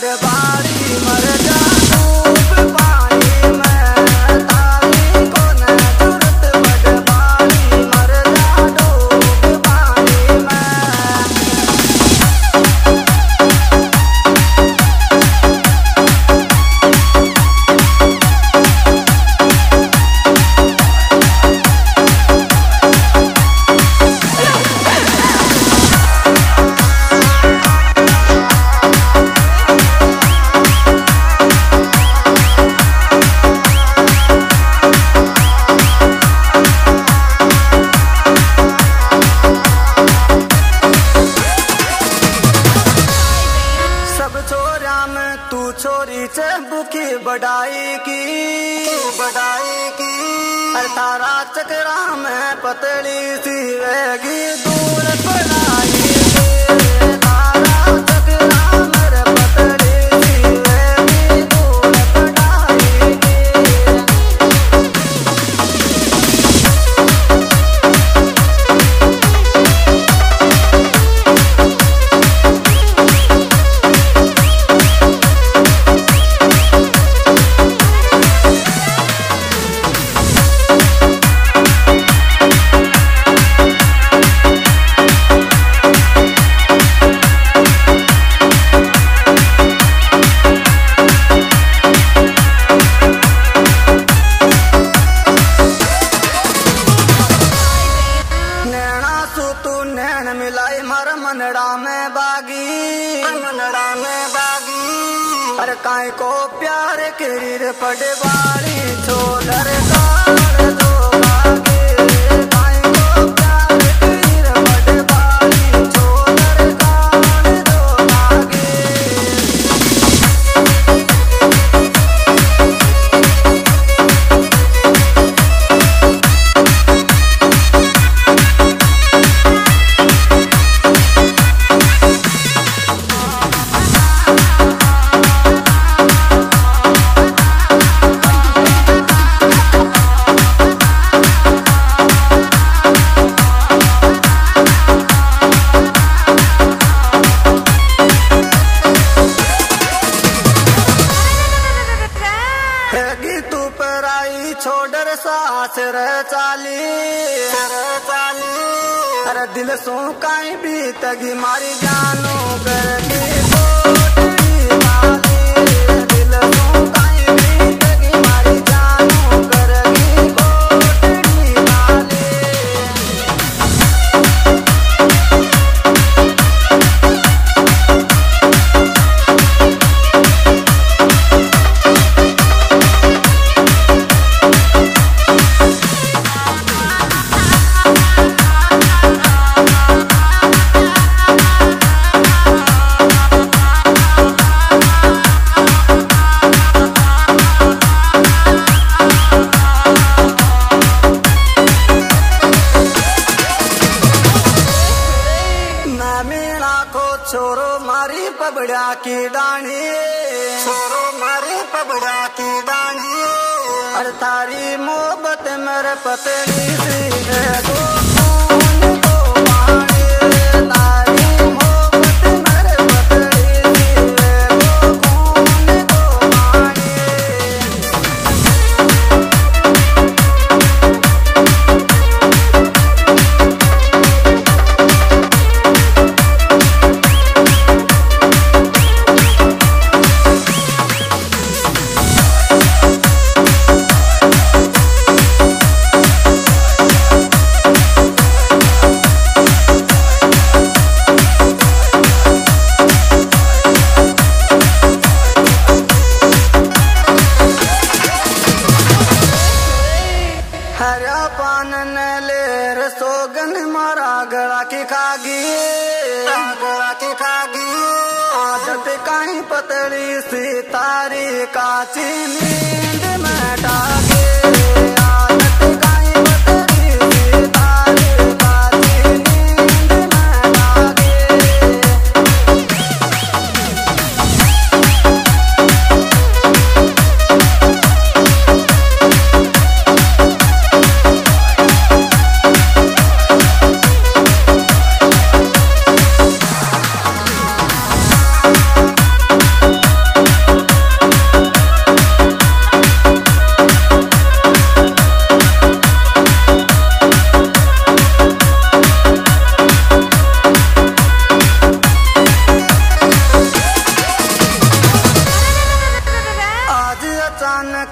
बड़बाड़ी मर जा डूब पानी में तारी को न जरूरत बड़बाड़ी मर जा डूब पानी में। तू छोरी से बुकी बढ़ाई की अरे तारा चकरा में पतली सी वेगी दूर पड़ाई तारा चकरा मेरे पतली सी वेगी दूर पड़ाई मिलाई मर मनड़ा में बागी अरे काई को प्यार करीर पड़बाड़ी छोलर कार दो बागे काई को प्यार करीर पड़बाड़ी छोलर कार दो बागे। तू पराई छोड़र सास रह चाली अरे दिल सो काई भी तगी मारी जानू करके कोटड़ी वाली दिल सो काई भी तगी मारी जानू करके कोटड़ी वाली। छोरो मारी पबड़ा की डाणी अरे तारी मोहब्बत मेरे पतली सी है दो खून दो पानी तारी मोहब्बत मेरे पतली सी है दो खून दो पानी। हरा पान ने ले रसोगन मारा गला की खागी आदत काई पतली सी तारी काची नींद में डागे आदत काई पतली सी तारी काची नींद में डागे।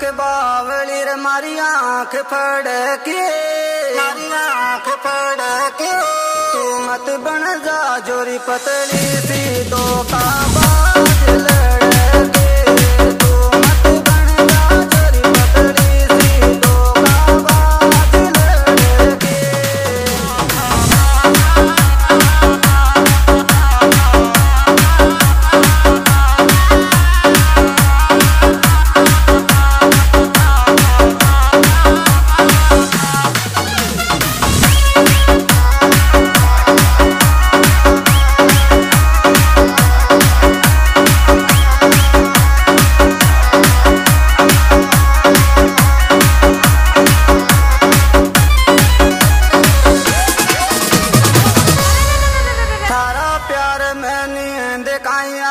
के बावली रे मारी आँख फड़के, मारी आँख फड़के। तू मत बन जा जोरी पतली सी तो का बाज लड़के। तू मत बन जा जोरी पतली सी तो का बाज लड़के।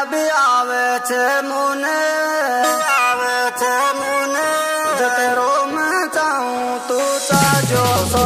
अब आवे छे मुने, आवे छे मुने। जतेरो मैं चाहूँ तू चाहजो सो